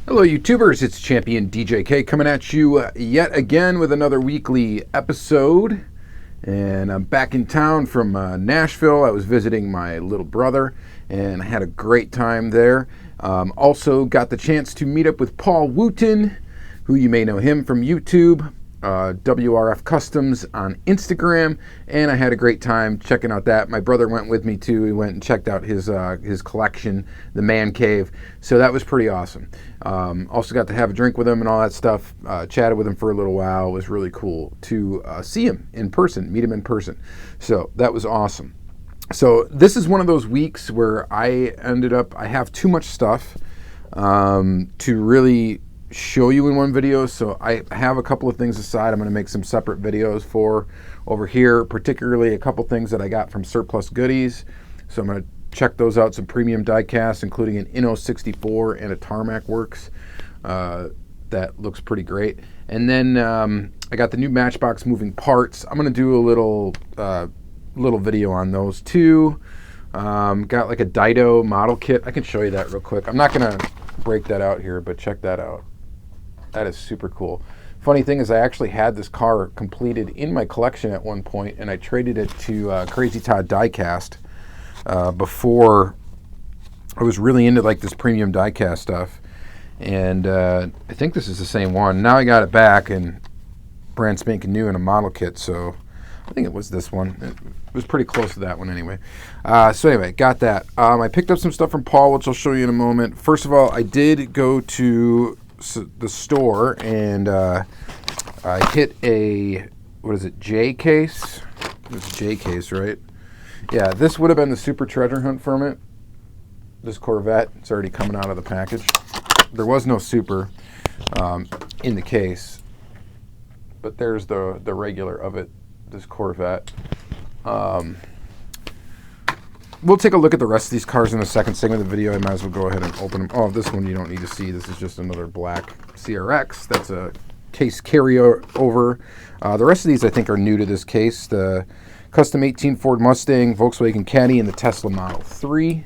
Hello YouTubers, it's Championdjk coming at you yet again with another weekly episode. And I'm back in town from Nashville. I was visiting my little brother and I had a great time there. Also got the chance to meet up with Paul Wooten, who you may know him from YouTube, WRF Customs on Instagram, and I had a great time checking out that. My brother went with me too. He went and checked out his collection, the man cave, so that was pretty awesome. Also got to have a drink with him and all that stuff, chatted with him for a little while. It was really cool to see him in person, meet him in person, so that was awesome. So this is one of those weeks where I have too much stuff to really show you in one video, so I have a couple of things aside I'm going to make some separate videos for over here, particularly a couple things that I got from Surplus Goodies. So I'm going to check those out, some premium die-cast, including an Inno 64 and a Tarmac Works. That looks pretty great. And then I got the new Matchbox moving parts. I'm going to do a little video on those too. Got like a Dido model kit. I can show you that real quick. I'm not going to break that out here, but check that out. That is super cool. Funny thing is I actually had this car completed in my collection at one point, and I traded it to Crazy Todd Diecast before I was really into like this premium diecast stuff. And I think this is the same one. Now I got it back and brand spanking new in a model kit, so I think it was this one. It was pretty close to that one anyway. So anyway, got that. I picked up some stuff from Paul, which I'll show you in a moment. First of all, I did go to the store and I hit a, what is it, J case? It's J case, right? Yeah, this would have been the Super Treasure Hunt from it. This Corvette, it's already coming out of the package. There was no Super in the case, but there's the regular of it, this Corvette. We'll take a look at the rest of these cars in the second segment of the video. I might as well go ahead and open them. Oh, this one you don't need to see. This is just another black CRX. That's a case carryover. The rest of these I think are new to this case. The Custom 18 Ford Mustang, Volkswagen Caddy, and the Tesla Model 3.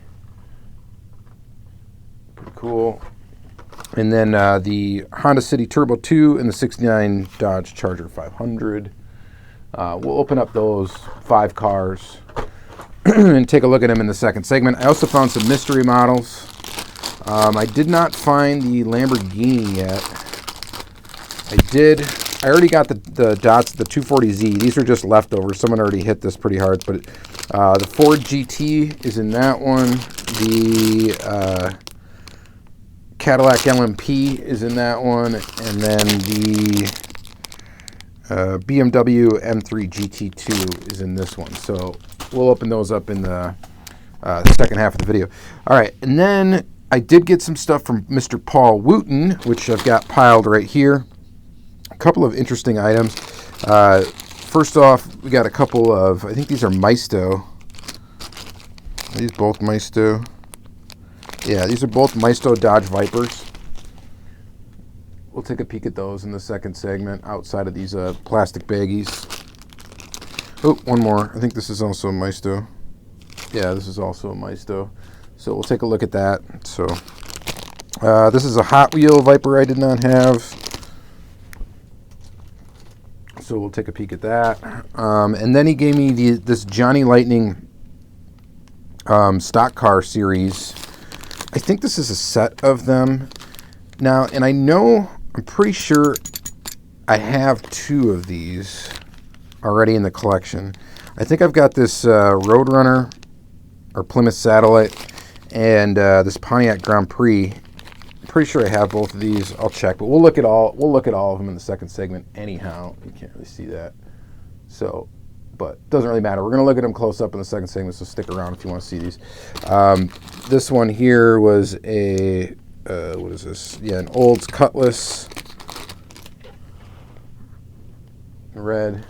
Pretty cool. And then the Honda City Turbo 2 and the 69 Dodge Charger 500. We'll open up those 5 cars and take a look at them in the second segment. I also found some mystery models. I did not find the Lamborghini yet. I already got the Dots, the 240Z. These are just leftovers. Someone already hit this pretty hard, but the Ford GT is in that one. The Cadillac LMP is in that one, and then the BMW M3 GT2 is in this one. So we'll open those up in the second half of the video. All right, and then I did get some stuff from Mr. Paul Wooten, which I've got piled right here. A couple of interesting items. First off, we got a couple of, I think these are Maisto. Are these both Maisto? Yeah, these are both Maisto Dodge Vipers. We'll take a peek at those in the second segment outside of these plastic baggies. Oh, one more. I think this is also a Maisto. Yeah, this is also a Maisto. So we'll take a look at that. So this is a Hot Wheel Viper I did not have. So we'll take a peek at that. And then he gave me this Johnny Lightning stock car series. I think this is a set of them. Now, and I'm pretty sure I have 2 of these already in the collection. I think I've got this Roadrunner or Plymouth Satellite and this Pontiac Grand Prix. I'm pretty sure I have both of these. I'll check, but we'll look at all of them in the second segment anyhow. You can't really see that. So, but it doesn't really matter. We're going to look at them close up in the second segment, so stick around if you want to see these. This one here was a what is this? Yeah, an Olds Cutlass red.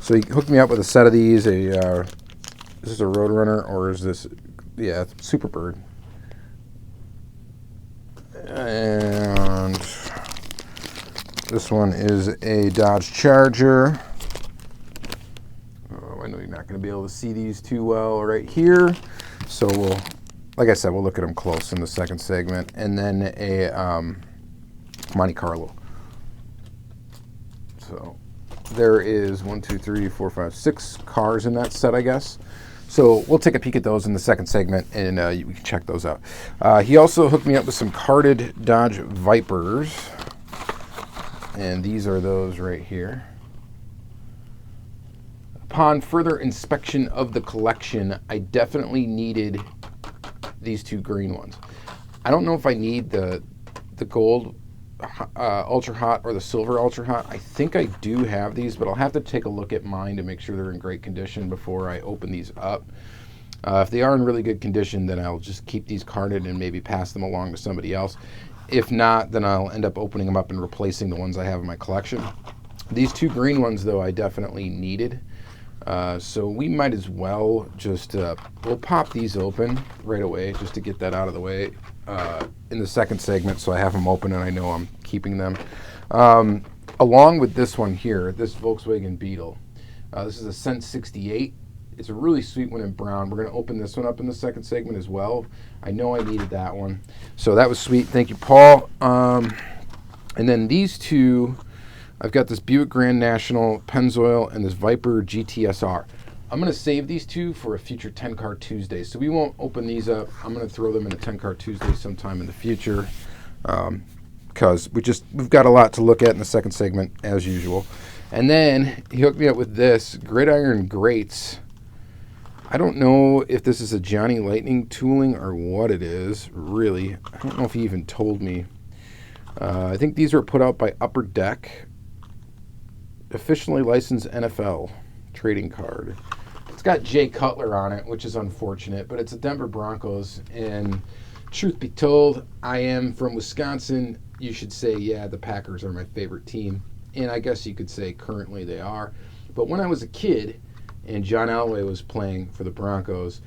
So he hooked me up with a set of these. Is this a Roadrunner or is this? Yeah, Superbird. And this one is a Dodge Charger. Oh, I know you're not going to be able to see these too well right here. So we'll, like I said, we'll look at them close in the second segment. And then a Monte Carlo. So there is 1, 2, 3, 4, 5, 6 cars in that set, I guess. So we'll take a peek at those in the second segment, and we can check those out. He also hooked me up with some carded Dodge Vipers, and these are those right here. Upon further inspection of the collection, I definitely needed these 2 green ones. I don't know if I need the gold Ultra Hot or the silver Ultra Hot. I think I do have these, but I'll have to take a look at mine to make sure they're in great condition before I open these up. If they are in really good condition, then I'll just keep these carded and maybe pass them along to somebody else. If not, then I'll end up opening them up and replacing the ones I have in my collection. These 2 green ones, though, I definitely needed. So we might as well just, we'll pop these open right away just to get that out of the way in the second segment, so I have them open and I know I'm keeping them. Along with this one here, this Volkswagen Beetle. This is a Cent 68. It's a really sweet one in brown. We're going to open this one up in the second segment as well. I know I needed that one. So that was sweet. Thank you, Paul. And then these 2... I've got this Buick Grand National Pennzoil and this Viper GTSR. I'm going to save these 2 for a future 10 Car Tuesday, so we won't open these up. I'm going to throw them in a 10 Car Tuesday sometime in the future, because we've got a lot to look at in the second segment as usual. And then he hooked me up with this Gridiron Grates. I don't know if this is a Johnny Lightning tooling or what it is, really. I don't know if he even told me. I think these were put out by Upper Deck. Officially licensed NFL trading card. It's got Jay Cutler on it, which is unfortunate, but it's a Denver Broncos, and truth be told, I am from Wisconsin. You should say, yeah, the Packers are my favorite team, and I guess you could say currently they are. But when I was a kid and John Elway was playing for the Broncos,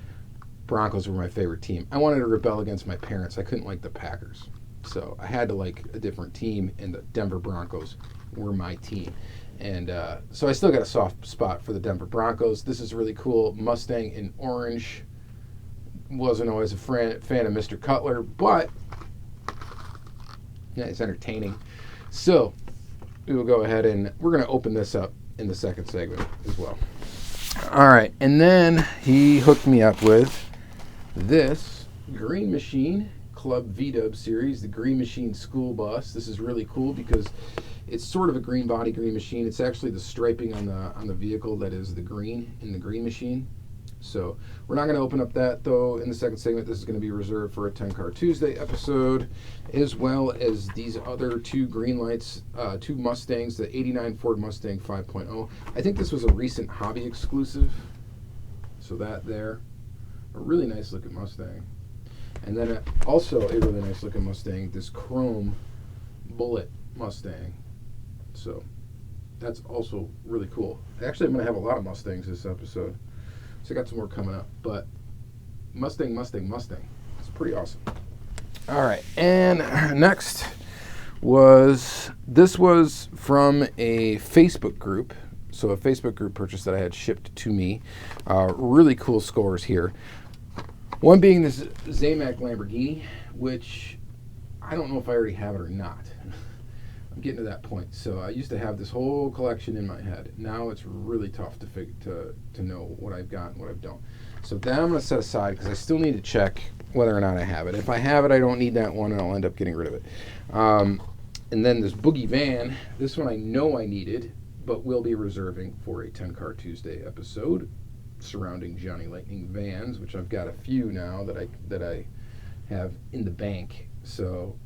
Broncos were my favorite team. I wanted to rebel against my parents. I couldn't like the Packers, so I had to like a different team, and the Denver Broncos were my team. And so I still got a soft spot for the Denver Broncos. This is really cool. Mustang in orange. Wasn't always a fan of Mr. Cutler, but yeah, it's entertaining. So we will go ahead and we're going to open this up in the second segment as well. All right, and then he hooked me up with this Green Machine Club V-Dub series, the Green Machine school bus. This is really cool because it's sort of a green body, Green Machine. It's actually the striping on the vehicle that is the green in the Green Machine. So we're not going to open up that, though, in the second segment. This is going to be reserved for a 10 Car Tuesday episode, as well as these other 2 Greenlights, 2 Mustangs, the 89 Ford Mustang 5.0. I think this was a recent hobby exclusive. So that there. A really nice looking Mustang. And then also a really nice looking Mustang, this chrome Bullet Mustang. So that's also really cool. Actually, I'm going to have a lot of Mustangs this episode. So I got some more coming up. But Mustang. It's pretty awesome. All right. And next was from a Facebook group. So a Facebook group purchase that I had shipped to me. Really cool scores here. One being this Zamac Lamborghini, which I don't know if I already have it or not. I'm getting to that point. So I used to have this whole collection in my head. Now it's really tough to know what I've got and what I don't. So that I'm going to set aside because I still need to check whether or not I have it. If I have it, I don't need that one, and I'll end up getting rid of it. And then this Boogie Van. This one I know I needed, but will be reserving for a 10 Car Tuesday episode surrounding Johnny Lightning vans, which I've got a few now that I have in the bank. So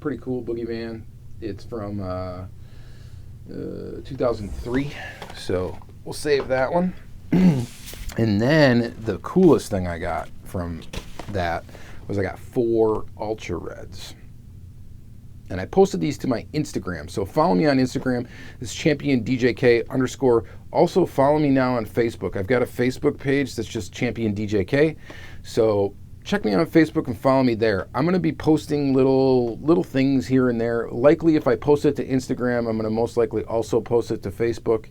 pretty cool Boogie Van. It's from 2003, so we'll save that one. And then the coolest thing I got from that was I got 4 Ultra Reds. And I posted these to my Instagram. So follow me on Instagram. This Championdjk _. Also follow me now on Facebook. I've got a Facebook page that's just Championdjk. So check me out on Facebook and follow me there. I'm going to be posting little things here and there. Likely if I post it to Instagram, I'm going to most likely also post it to Facebook.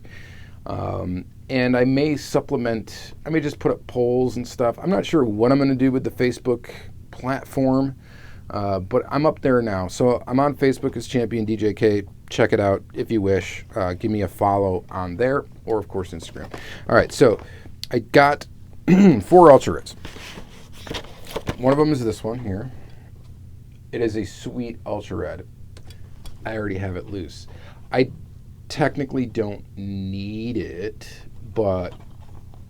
And I may supplement, I may just put up polls and stuff. I'm not sure what I'm going to do with the Facebook platform. But I'm up there now. So I'm on Facebook as Championdjk. Check it out if you wish. Give me a follow on there, or of course Instagram. All right, so I got 4 Ultra Reds. One of them is this one here. It is a sweet Ultra Red. I already have it loose. I technically don't need it, but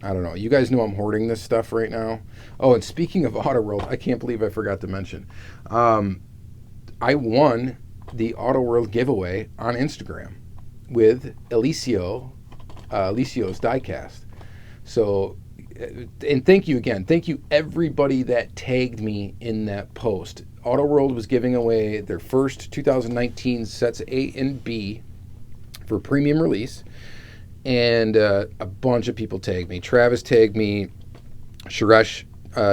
I don't know. You guys know I'm hoarding this stuff right now. Oh, and speaking of Auto World, I can't believe I forgot to mention. I won the Auto World giveaway on Instagram with Elicio's Diecast. So, and thank you again. Thank you everybody that tagged me in that post. Auto World was giving away their first 2019 sets A and B for premium release. And a bunch of people tagged me. Travis tagged me. Suresh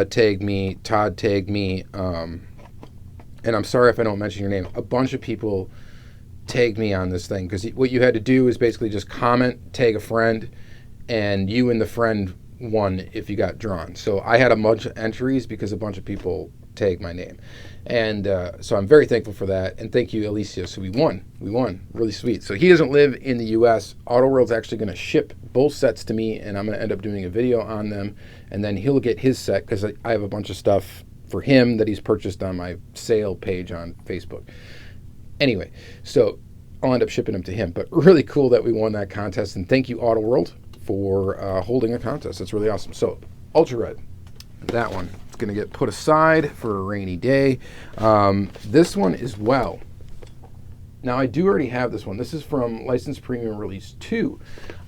tagged me. Todd tagged me. And I'm sorry if I don't mention your name. A bunch of people tagged me on this thing, because what you had to do is basically just comment, tag a friend, and you and the friend won if you got drawn. So I had a bunch of entries because a bunch of people tagged my name. And so I'm very thankful for that. And thank you, Alicia. So we won. Really sweet. So he doesn't live in the U.S. Auto World's actually going to ship both sets to me, and I'm going to end up doing a video on them. And then he'll get his set, because I have a bunch of stuff for him that he's purchased on my sale page on Facebook. Anyway, so I'll end up shipping them to him. But really cool that we won that contest. And thank you, Auto World, for holding a contest. That's really awesome. So Ultra Red, that one. Going to get put aside for a rainy day. This one as well. Now, I do already have this one. This is from Licensed Premium Release 2.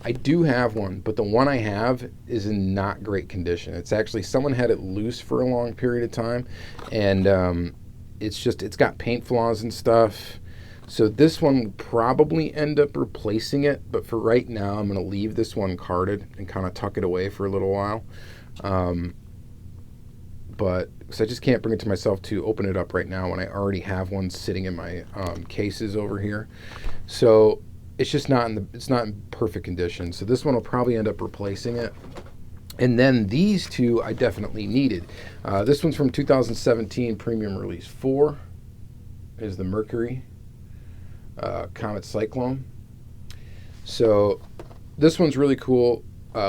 I do have one, but the one I have is in not great condition. It's actually, someone had it loose for a long period of time, and it's got paint flaws and stuff. So this one will probably end up replacing it, but for right now, I'm going to leave this one carded and kind of tuck it away for a little while. But because I just can't bring it to myself to open it up right now when I already have one sitting in my cases over here. So it's just not in perfect condition. So this one will probably end up replacing it. And then these two I definitely needed. This one's from 2017 Premium Release 4. Is the Mercury Comet Cyclone. So this one's really cool.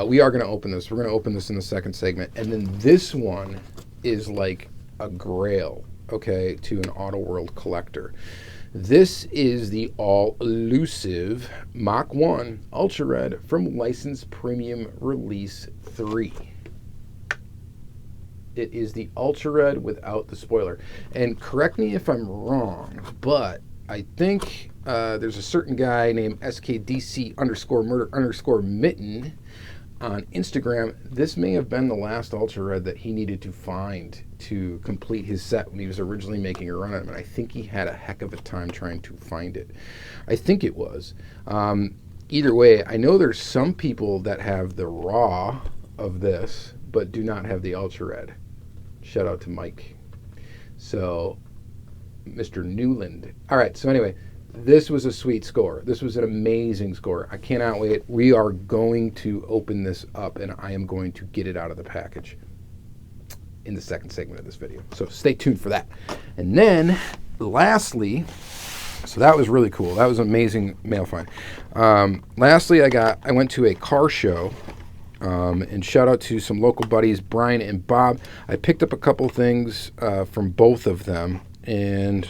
We are going to open this. We're going to open this in the second segment. And then this one is like a grail, okay, to an Auto World collector. This is the all-elusive Mach 1 Ultra Red from Licensed Premium Release 3. It is the Ultra Red without the spoiler. And correct me if I'm wrong, but I think there's a certain guy named SKDC_murder_mitten on Instagram. This may have been the last Ultra Red that he needed to find to complete his set when he was originally making a run at him, and I think he had a heck of a time trying to find it. I think it was. Either way, I know there's some people that have the raw of this, but do not have the Ultra Red. Shout out to Mike. So, Mr. Newland. All right, so anyway, this was a sweet score. This was an amazing score. I cannot wait. We are going to open this up, and I am going to get it out of the package in the second segment of this video. So stay tuned for that. And then, lastly, so that was really cool. That was an amazing mail find. Lastly, I went to a car show, and shout out to some local buddies, Brian and Bob. I picked up a couple things from both of them, and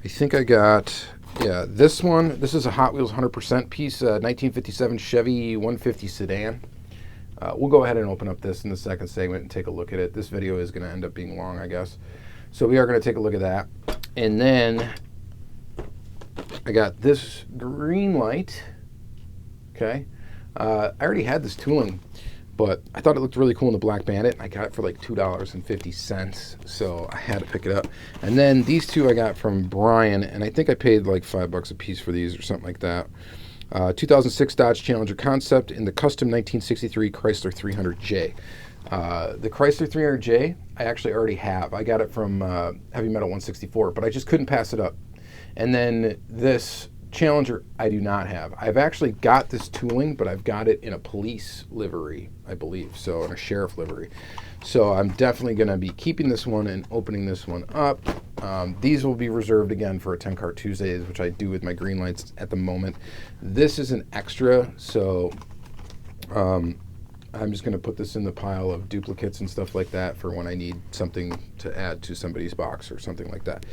I think I got, this one. This is a Hot Wheels 100% piece, 1957 Chevy 150 sedan. We'll go ahead and open up this in the second segment and take a look at it. This video is going to end up being long, I guess. So we are going to take a look at that. And then I got this Greenlight. Okay. I already had this tooling, but I thought it looked really cool in the Black Bandit. I got it for like $2.50, so I had to pick it up. And then these two I got from Brian, and I think I paid like $5 a piece for these or something like that. 2006 Dodge Challenger Concept in the custom 1963 Chrysler 300J. The Chrysler 300J I actually already have. I got it from Heavy Metal 164, but I just couldn't pass it up. And then this Challenger I do not have. I've actually got this tooling, but I've got it in a police livery, I believe, so in a sheriff livery. So I'm definitely going to be keeping this one and opening this one up. These will be reserved again for a 10 Car Tuesdays, which I do with my Greenlights at the moment. This is an extra, so I'm just going to put this in the pile of duplicates and stuff like that for when I need something to add to somebody's box or something like that.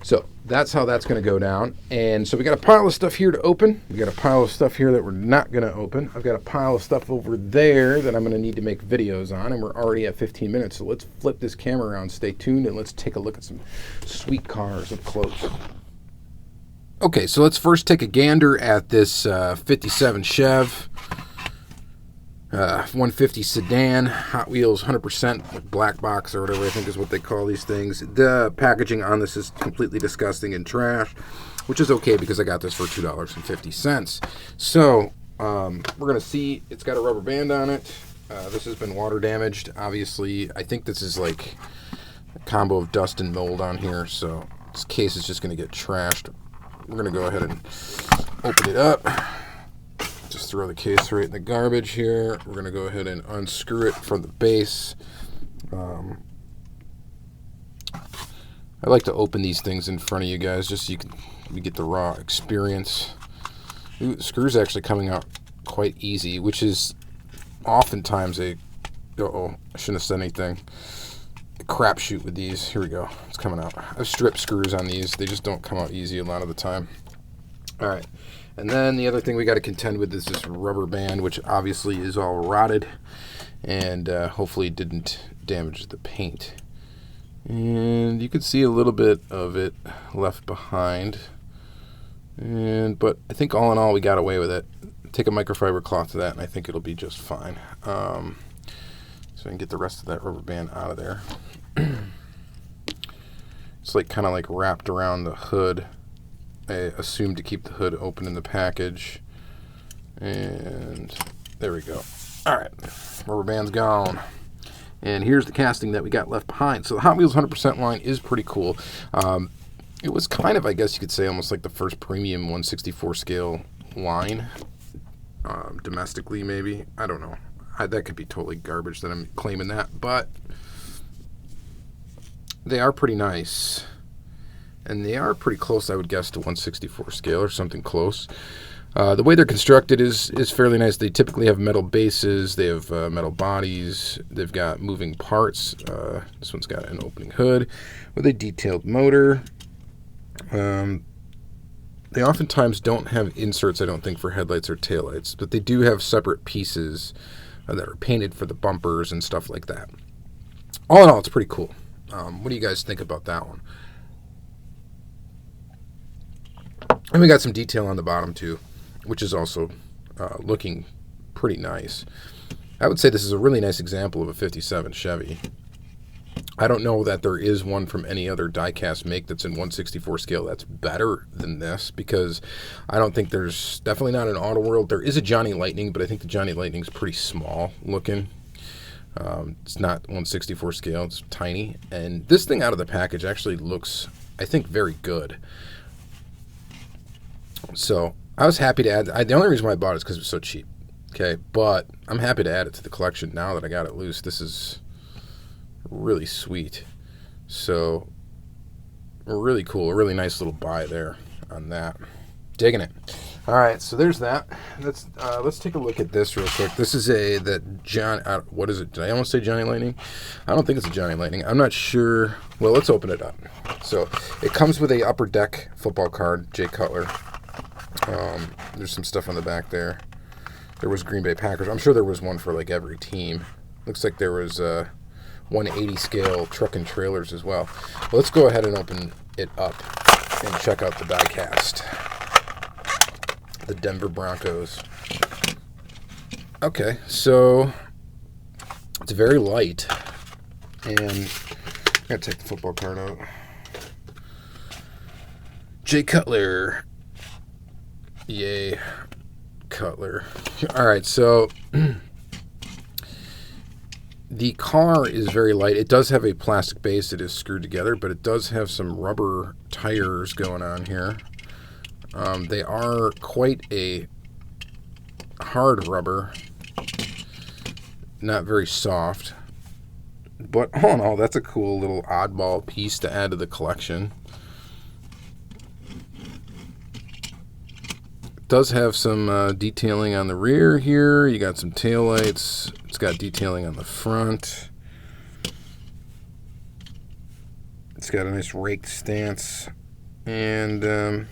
So that's how that's going to go down. And so we got a pile of stuff here to open. We got a pile of stuff here that we're not going to open. I've got a pile of stuff over there that I'm going to need to make videos on, and we're already at 15 minutes. So let's flip this camera around. Stay tuned, and let's take a look at some sweet cars up close. Okay, so let's first take a gander at this 57 Chev. 150 sedan, Hot Wheels 100%, black box or whatever I think is what they call these things. The packaging on this is completely disgusting and trash, which is okay because I got this for $2.50. So we're going to see. It's got a rubber band on it. This has been water damaged. Obviously, I think this is like a combo of dust and mold on here, so this case is just going to get trashed. We're going to go ahead and open it up. Just throw the case right in the garbage here. We're going to go ahead and unscrew it from the base. I like to open these things in front of you guys just so you get the raw experience. Ooh, the screw's actually coming out quite easy, which is oftentimes I shouldn't have said anything. A crapshoot with these. Here we go. It's coming out. I've stripped screws on these. They just don't come out easy a lot of the time. All right. And then the other thing we got to contend with is this rubber band, which obviously is all rotted and hopefully didn't damage the paint. And you can see a little bit of it left behind. But I think all in all we got away with it. Take a microfiber cloth to that and I think it'll be just fine. So I can get the rest of that rubber band out of there. It's like kind of like wrapped around the hood. I assume to keep the hood open in the package. And there we go. All right, rubber band's gone. And here's the casting that we got left behind. So the Hot Wheels 100% line is pretty cool. It was kind of, I guess you could say, almost like the first premium 1/64 scale line. Domestically, maybe. I don't know. That could be totally garbage that I'm claiming that. But they are pretty nice. And they are pretty close, I would guess, to 1/64 scale or something close. The way they're constructed is fairly nice. They typically have metal bases. They have metal bodies. They've got moving parts. This one's got an opening hood with a detailed motor. They oftentimes don't have inserts, I don't think, for headlights or taillights, but they do have separate pieces that are painted for the bumpers and stuff like that. All in all, it's pretty cool. What do you guys think about that one? And we got some detail on the bottom too, which is also looking pretty nice. I would say this is a really nice example of a 57 Chevy. I don't know that there is one from any other diecast make that's in 1/64 scale that's better than this, because I don't think there's, definitely not in Auto World. There is a Johnny Lightning, but I think the Johnny Lightning's pretty small looking. It's not 1/64 scale, it's tiny. And this thing out of the package actually looks, I think, very good. So I was happy to add. The only reason why I bought it is because it was so cheap. Okay, but I'm happy to add it to the collection now that I got it loose. This is really sweet. So really cool. A really nice little buy there on that. Digging it. All right, so there's that. Let's take a look at this real quick. This is what is it? Did I almost say Johnny Lightning? I don't think it's a Johnny Lightning. I'm not sure. Well, let's open it up. So it comes with a Upper Deck football card, Jay Cutler. There's some stuff on the back there. There was Green Bay Packers. I'm sure there was one for like every team. Looks like there was 180 scale truck and trailers as well. Let's go ahead and open it up and check out the diecast. The Denver Broncos. Okay, so it's very light, and I'm gonna take the football card out. Jay Cutler. Yay, Cutler. All right, so the car is very light. It does have a plastic base that is screwed together, but it does have some rubber tires going on here. They are quite a hard rubber, not very soft. But all in all, that's a cool little oddball piece to add to the collection. It does have some detailing on the rear here. You got some taillights. It's got detailing on the front. It's got a nice raked stance. And I'm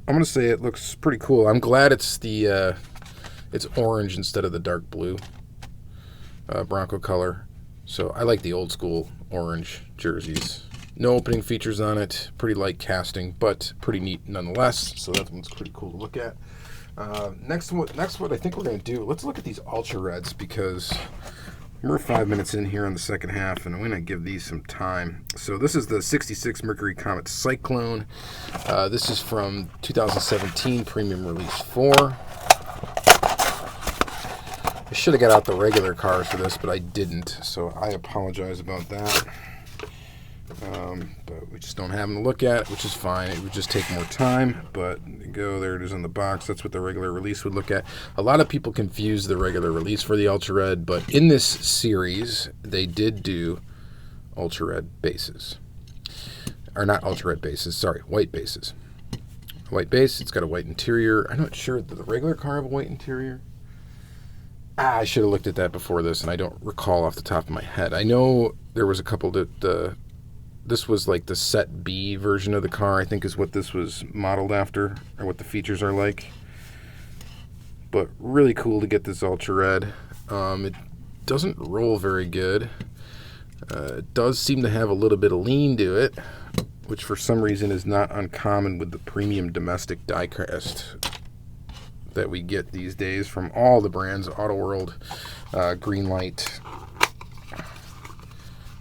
going to say it looks pretty cool. I'm glad it's it's orange instead of the dark blue Bronco color. So I like the old school orange jerseys. No opening features on it. Pretty light casting, but pretty neat nonetheless. So that one's pretty cool to look at. Next, what I think we're going to do, let's look at these Ultra Reds, because we're 5 minutes in here on the second half, and I'm going to give these some time. So this is the 66 Mercury Comet Cyclone. This is from 2017 Premium Release 4. I should have got out the regular cars for this, but I didn't, so I apologize about that. But we just don't have them to look at, which is fine. It would just take more time, but there it is on the box. That's what the regular release would look at. A lot of people confuse the regular release for the Ultra Red, but in this series, they did do Ultra Red bases. Or not Ultra Red bases, sorry, white bases. White base, it's got a white interior. I'm not sure, did the regular car have a white interior? I should have looked at that before this, and I don't recall off the top of my head. I know there was a couple that this was like the Set B version of the car, I think is what this was modeled after, or what the features are like. But really cool to get this Ultra Red. It doesn't roll very good. It does seem to have a little bit of lean to it, which for some reason is not uncommon with the premium domestic diecast that we get these days from all the brands, Auto World, Greenlight,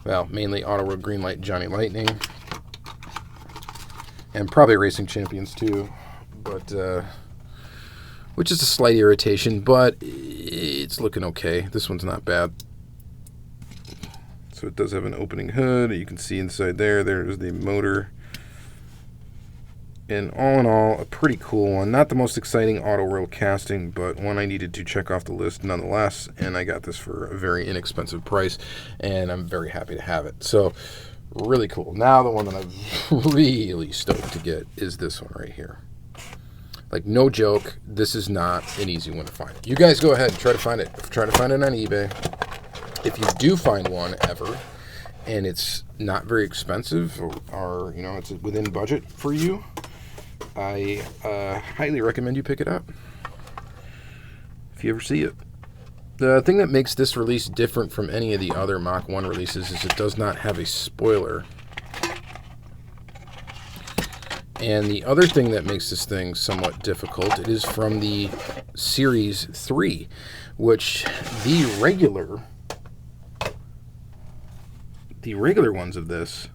well, mainly Auto World, Greenlight, Johnny Lightning, and probably Racing Champions too, but which is a slight irritation, but it's looking okay. This one's not bad. So it does have an opening hood. You can see inside there's the motor. And all in all, a pretty cool one. Not the most exciting Auto World casting, but one I needed to check off the list nonetheless. And I got this for a very inexpensive price, and I'm very happy to have it. So, really cool. Now, the one that I'm really stoked to get is this one right here. Like, no joke, this is not an easy one to find. You guys go ahead and try to find it. Try to find it on eBay. If you do find one ever, and it's not very expensive, or you know, it's within budget for you, I highly recommend you pick it up if you ever see it. The thing that makes this release different from any of the other Mach 1 releases is it does not have a spoiler. And the other thing that makes this thing somewhat difficult, it is from the Series 3, which the regular ones of this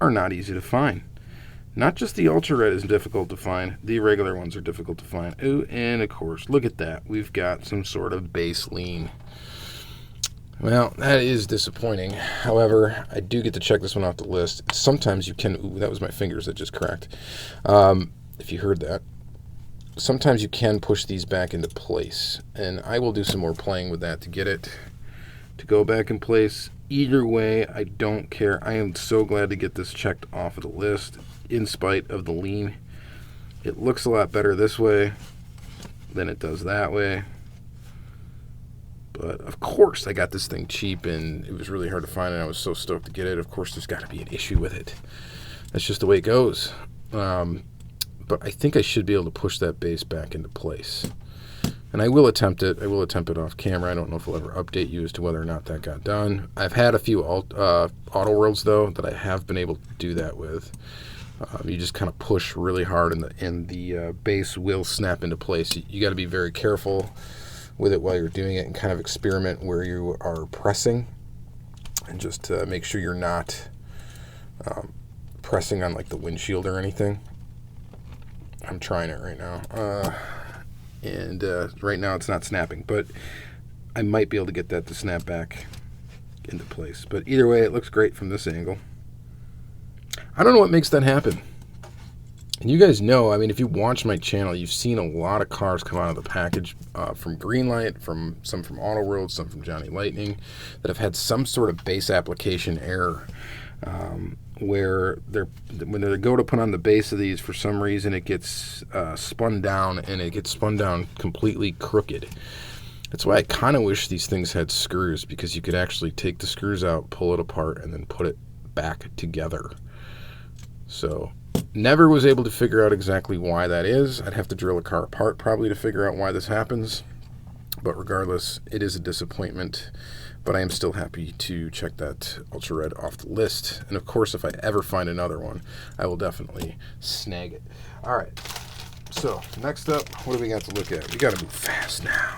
are not easy to find. Not just the Ultra Red is difficult to find, the regular ones are difficult to find. Oh, and of course, look at that. We've got some sort of base lean. Well, that is disappointing. However, I do get to check this one off the list. Sometimes you can... Ooh, that was my fingers that just cracked. If you heard that. Sometimes you can push these back into place. And I will do some more playing with that to get it to go back in place. Either way, I don't care. I am so glad to get this checked off of the list, in spite of the lean. It looks a lot better this way than it does that way. But, of course, I got this thing cheap, and it was really hard to find, and I was so stoked to get it. Of course, there's got to be an issue with it. That's just the way it goes. But I think I should be able to push that base back into place. And I will attempt it. I will attempt it off camera. I don't know if I'll ever update you as to whether or not that got done. I've had a few Auto Worlds, though, that I have been able to do that with. You just kind of push really hard, and the base will snap into place. You got to be very careful with it while you're doing it, and kind of experiment where you are pressing, and just make sure you're not pressing on like the windshield or anything. I'm trying it right now. And right now it's not snapping, but I might be able to get that to snap back into place. But either way, it looks great from this angle. I don't know what makes that happen. And you guys know, I mean, if you watch my channel, you've seen a lot of cars come out of the package from Greenlight, some from Auto World, some from Johnny Lightning, that have had some sort of base application error, where when they go to put on the base of these, for some reason it gets spun down, and it gets spun down completely crooked. That's why I kind of wish these things had screws, because you could actually take the screws out, pull it apart, and then put it back together. So never was able to figure out exactly why that is. I'd have to drill a car apart probably to figure out why this happens. But regardless, it is a disappointment. But I am still happy to check that Ultra Red off the list. And of course, if I ever find another one, I will definitely snag it. All right. So next up, what do we got to look at? We got to move fast now.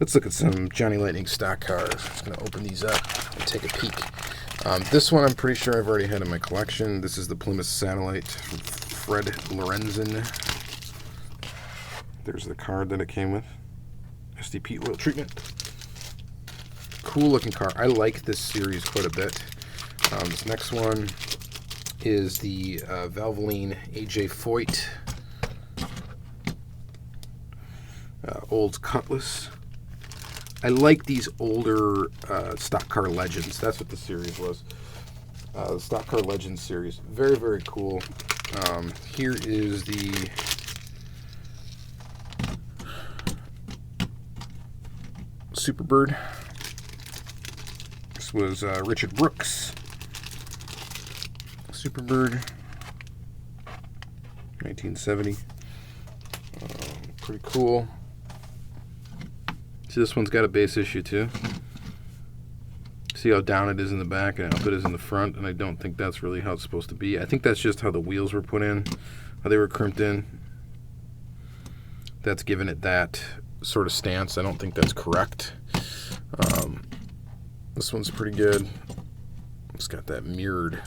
Let's look at some Johnny Lightning stock cars. I'm just going to open these up and take a peek. This one I'm pretty sure I've already had in my collection. This is the Plymouth Satellite from Fred Lorenzen. There's the card that it came with. SDP oil treatment. Cool looking car. I like this series quite a bit. This next one is the Valvoline AJ Foyt Old Cutlass. I like these older stock car legends. That's what the series was. The stock car legends series. Very, very cool. Here is the Superbird. This was Richard Brooks. Superbird. 1970. Pretty cool. See, this one's got a base issue too. See how down it is in the back and up it is in the front, and I don't think that's really how it's supposed to be. I think that's just how the wheels were put in, how they were crimped in. That's given it that sort of stance. I don't think that's correct. This one's pretty good. It's got that mirrored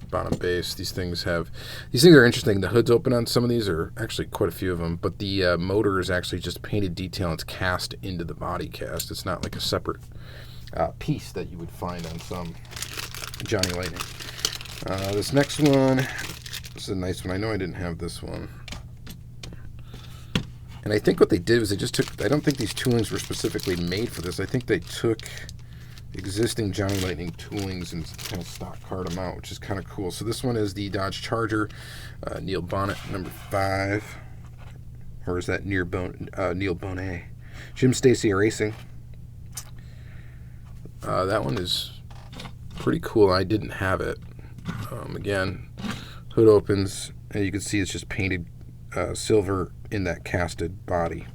bottom base. These things are interesting. The hood's open on some of these, or actually quite a few of them, but the motor is actually just painted detail. It's cast into the body cast. It's not like a separate piece that you would find on some Johnny Lightning. This next one, this is a nice one. I know I didn't have this one. And I think what they did was they just took, I don't think these toolings were specifically made for this. I think they took existing Johnny Lightning toolings and kind of stock card them out, which is kind of cool. So this one is the Dodge Charger, Neil Bonnet, number 5. Or is that Neil Bonnet? Jim Stacy Racing. That one is pretty cool. I didn't have it. Again, hood opens, and you can see it's just painted silver in that casted body.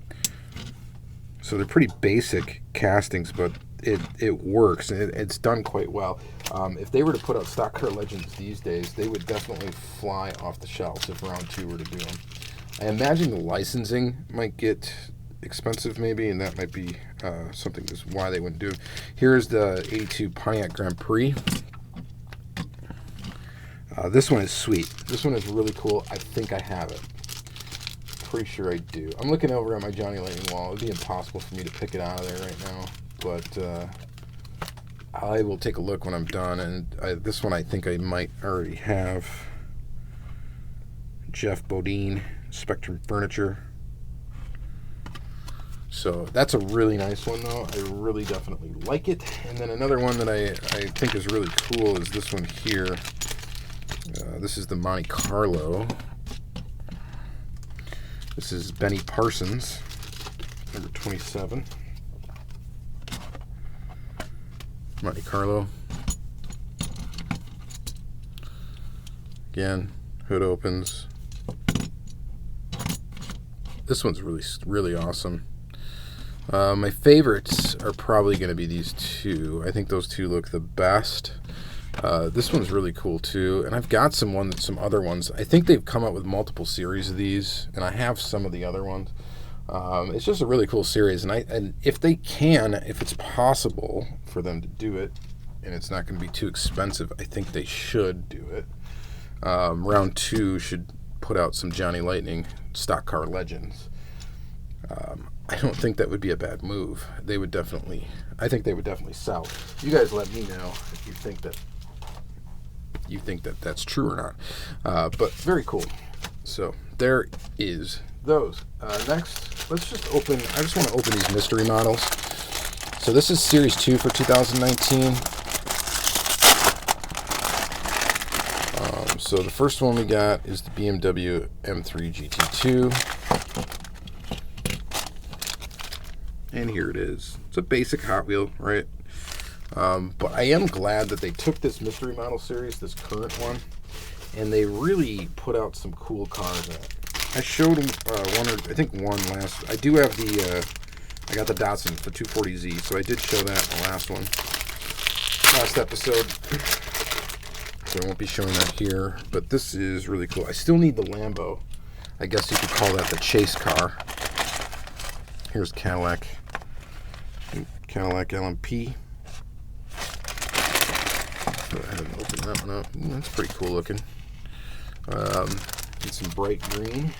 So they're pretty basic castings, but it works, and it's done quite well. If they were to put out stock car legends these days, they would definitely fly off the shelves if Round 2 were to do them. I imagine the licensing might get expensive maybe, and that might be something that's why they wouldn't do it. Here's the 82 Pontiac Grand Prix. This one is sweet. This one is really cool. I think I have it. Pretty sure I do. I'm looking over at my Johnny Lightning wall. It would be impossible for me to pick it out of there right now, but I will take a look when I'm done. And this one I think I might already have. Jeff Bodine, Spectrum Furniture. So that's a really nice one, though. I really definitely like it. And then another one that I think is really cool is this one here. This is the Monte Carlo. This is Benny Parsons, number 27. Monte Carlo. Again, hood opens. This one's really, really awesome. My favorites are probably going to be these two. I think those two look the best. This one's really cool too, and I've got some other ones. I think they've come out with multiple series of these, and I have some of the other ones. It's just a really cool series, and if they can, if it's possible for them to do it, and it's not going to be too expensive, I think they should do it. Round 2 should put out some Johnny Lightning stock car legends. I don't think that would be a bad move. I think they would definitely sell. You guys let me know if you think that that's true or not. But very cool. So there is those. Next, let's just open. I just want to open these mystery models. So this is Series 2 for 2019. So the first one we got is the BMW M3 GT2. And here it is. It's a basic Hot Wheel, right? But I am glad that they took this mystery model series, this current one, and they really put out some cool cars in it. I showed one last. I do have the. I got the Datsun, the 240Z, so I did show that in the last episode. So I won't be showing that here, but this is really cool. I still need the Lambo. I guess you could call that the chase car. Here's Cadillac LMP. Go ahead and open that one up. That's pretty cool looking. And some bright green.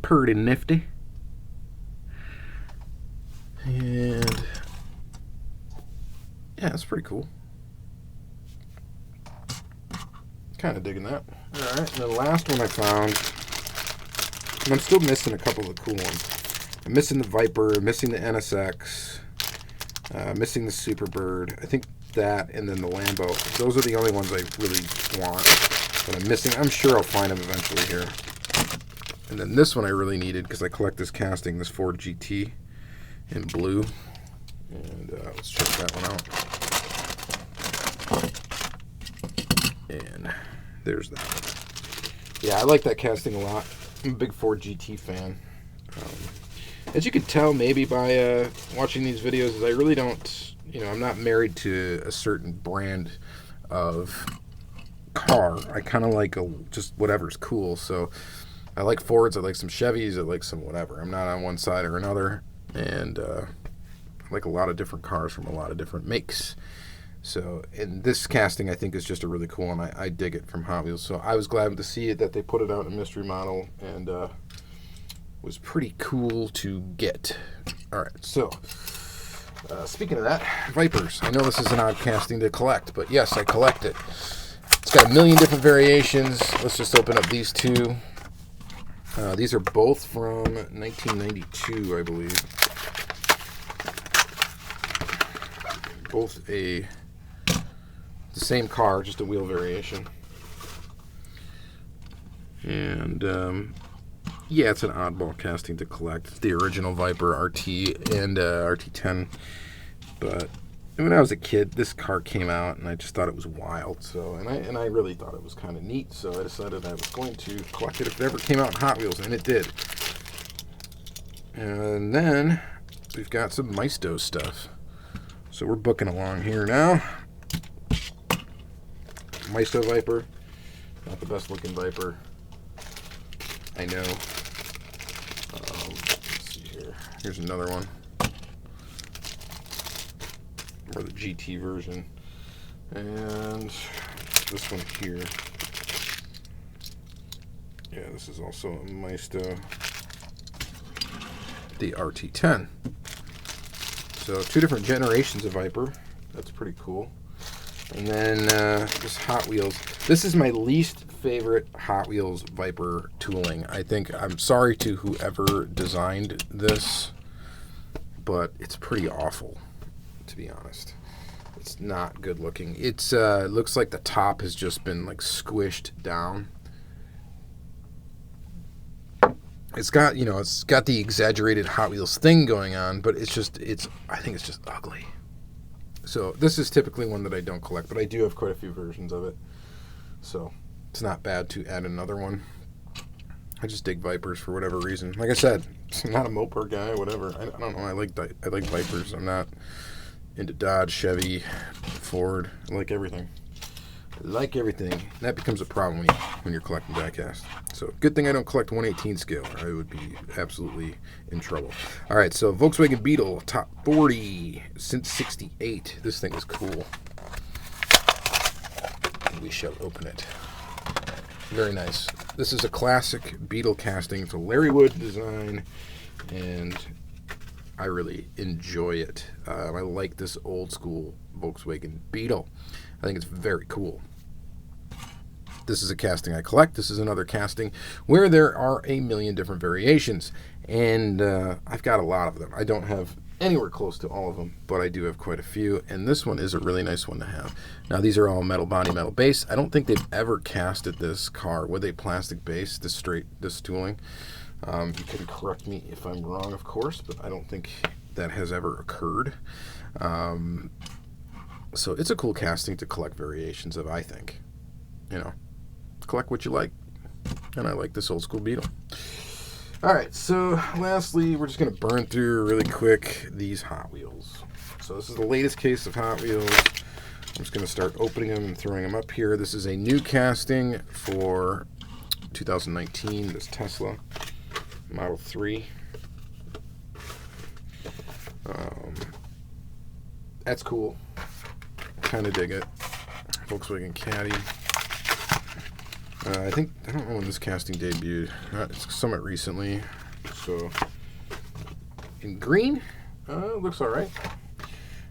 Pretty nifty. And yeah, it's pretty cool. Kind of digging that. Alright, and the last one I found, and I'm still missing a couple of the cool ones. I'm missing the Viper, missing the NSX, missing the Superbird. I think that, and then the Lambo. Those are the only ones I really want that I'm missing. I'm sure I'll find them eventually here. And then this one I really needed because I collect this casting, this Ford GT in blue. And let's check that one out. And there's that one. Yeah, I like that casting a lot. I'm a big Ford GT fan. As you can tell maybe by watching these videos, is I really don't, I'm not married to a certain brand of car. I kind of like just whatever's cool. So I like Fords, I like some Chevys, I like some whatever. I'm not on one side or another. And I like a lot of different cars from a lot of different makes. So, and this casting I think is just a really cool one. I dig it from Hot Wheels. So I was glad to see it that they put it out in a mystery model, and was pretty cool to get. All right, so speaking of that, Vipers. I know this is an odd casting to collect, but yes, I collect it. It's got a million different variations. Let's just open up these two. These are both from 1992, I believe. Both the same car, just a wheel variation. And yeah, it's an oddball casting to collect. It's the original Viper RT and RT10. But when I was a kid, this car came out, and I just thought it was wild. So, and I really thought it was kind of neat. So I decided I was going to collect it if it ever came out in Hot Wheels, and it did. And then we've got some Maisto stuff. So we're booking along here now. Maisto Viper, not the best looking Viper, I know. Let's see here. Here's another one, or the GT version, and this one here. Yeah, this is also a Maisto, the RT10. So two different generations of Viper. That's pretty cool. And then this Hot Wheels. This is my least favorite Hot Wheels Viper tooling. I think, I'm sorry to whoever designed this, but it's pretty awful, to be honest. It's not good looking. It looks like the top has just been like squished down. It's got, it's got the exaggerated Hot Wheels thing going on, but I think it's just ugly. So this is typically one that I don't collect, but I do have quite a few versions of it. So it's not bad to add another one. I just dig Vipers for whatever reason. Like I said, I'm not a Mopar guy, whatever. I don't know. I like Vipers. I'm not into Dodge, Chevy, Ford. I like everything. That becomes a problem when you're collecting diecast. So good thing I don't collect 1/18 scale. I would be absolutely in trouble. All right, so Volkswagen Beetle, top 40 since '68. This thing is cool. We shall open it. Very nice. This is a classic Beetle casting. It's a Larry Wood design, and I really enjoy it. I like this old school Volkswagen Beetle. I think it's very cool. This is a casting I collect. This is another casting where there are a million different variations. And I've got a lot of them. I don't have anywhere close to all of them, but I do have quite a few. And this one is a really nice one to have. Now, these are all metal body, metal base. I don't think they've ever casted this car with a plastic base, this tooling. You can correct me if I'm wrong, of course, but I don't think that has ever occurred. So it's a cool casting to collect variations of, I think. You know, collect what you like. And I like this old school Beetle. All right, so lastly, we're just going to burn through really quick these Hot Wheels. So this is the latest case of Hot Wheels. I'm just going to start opening them and throwing them up here. This is a new casting for 2019, this Tesla Model 3. That's cool. Kind of dig it. Volkswagen Caddy. I don't know when this casting debuted. It's somewhat recently. So, in green, looks all right.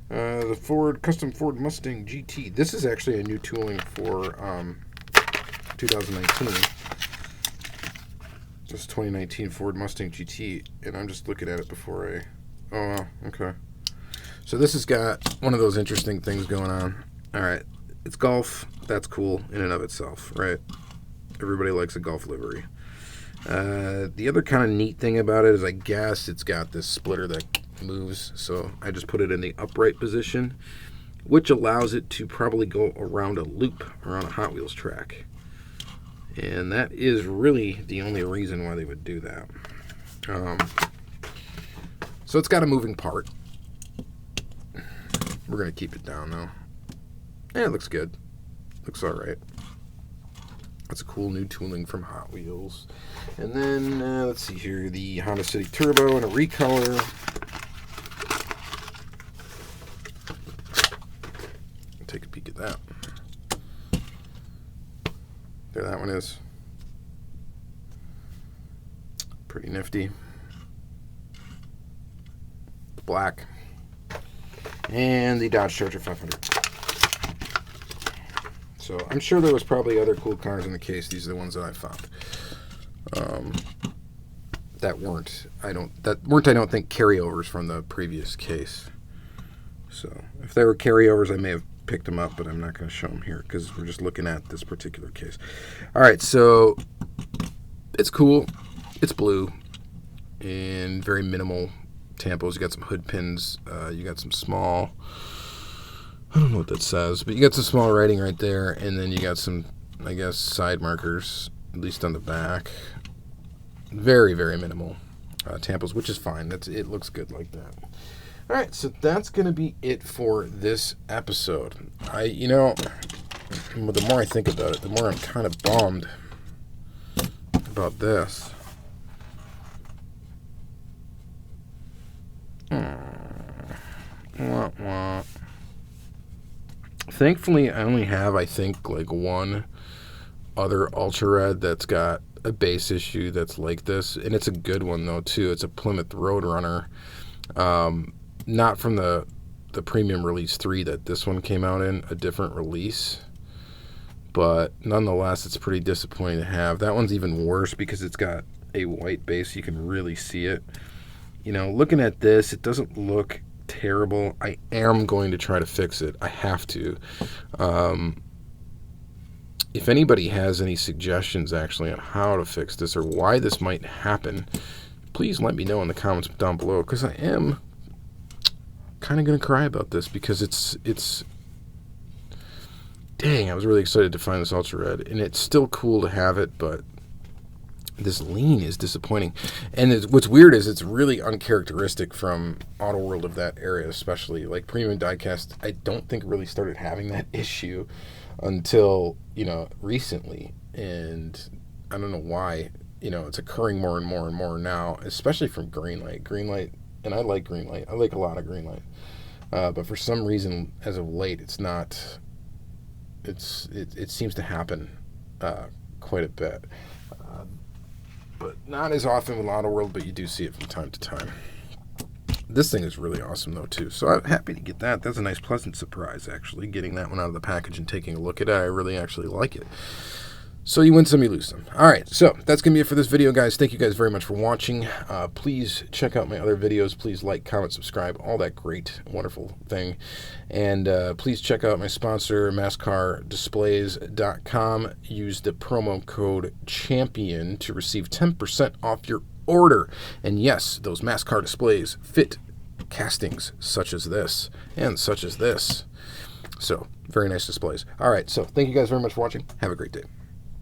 The custom Ford Mustang GT. This is actually a new tooling for 2019. This is 2019 Ford Mustang GT, and I'm just looking at it before I. Oh, wow, okay. So this has got one of those interesting things going on. All right, it's Golf. That's cool in and of itself, right? Everybody likes a Golf livery. The other kind of neat thing about it is, I guess, it's got this splitter that moves. So I just put it in the upright position, which allows it to probably go around a loop around a Hot Wheels track. And that is really the only reason why they would do that. So it's got a moving part. We're going to keep it down, though. Yeah, it looks good. Looks all right. That's a cool new tooling from Hot Wheels. And then, let's see here, the Honda City Turbo in a recolor. Take a peek at that. There that one is. Pretty nifty. Black. And the Dodge Charger 500. So I'm sure there was probably other cool cars in the case. These are the ones that I found. That weren't, I don't think, carryovers from the previous case. So if they were carryovers, I may have picked them up, but I'm not going to show them here because we're just looking at this particular case. All right, so it's cool. It's blue and very minimal tampos. You got some hood pins. You got some small, I don't know what that says, but you got some small writing right there, and then you got some, I guess, side markers, at least on the back. Very, very minimal tampos, which is fine. It looks good like that. All right, so that's going to be it for this episode. The more I think about it, the more I'm kind of bummed about this. Wah, wah. Thankfully, I only have, I think, like one other Ultra Red that's got a base issue that's like this, and it's a good one though too. It's a Plymouth Roadrunner, not from the premium release 3 that this one came out in, a different release, but nonetheless, it's pretty disappointing to have. That one's even worse because it's got a white base. You can really see it. Looking at this, it doesn't look terrible. I am going to try to fix it. I have to. If anybody has any suggestions actually on how to fix this or why this might happen, please let me know in the comments down below, because I am kind of going to cry about this, because it's dang, I was really excited to find this Ultra Red, and it's still cool to have it, but this lean is disappointing. And what's weird is it's really uncharacteristic from Auto World of that area, especially. Like Premium Diecast, I don't think really started having that issue until, recently. And I don't know why, it's occurring more and more and more now, especially from Greenlight, and I like Greenlight. I like a lot of Greenlight. But for some reason, as of late, it's not, it seems to happen quite a bit. But not as often with Auto World, but you do see it from time to time. This thing is really awesome, though, too. So I'm happy to get that. That's a nice, pleasant surprise, actually, getting that one out of the package and taking a look at it. I really actually like it. So you win some, you lose some. All right, so that's going to be it for this video, guys. Thank you guys very much for watching. Please check out my other videos. Please like, comment, subscribe, all that great, wonderful thing. And please check out my sponsor, MascarDisplays.com. Use the promo code CHAMPION to receive 10% off your order. And yes, those Mascar displays fit castings such as this and such as this. So, very nice displays. All right, so thank you guys very much for watching. Have a great day.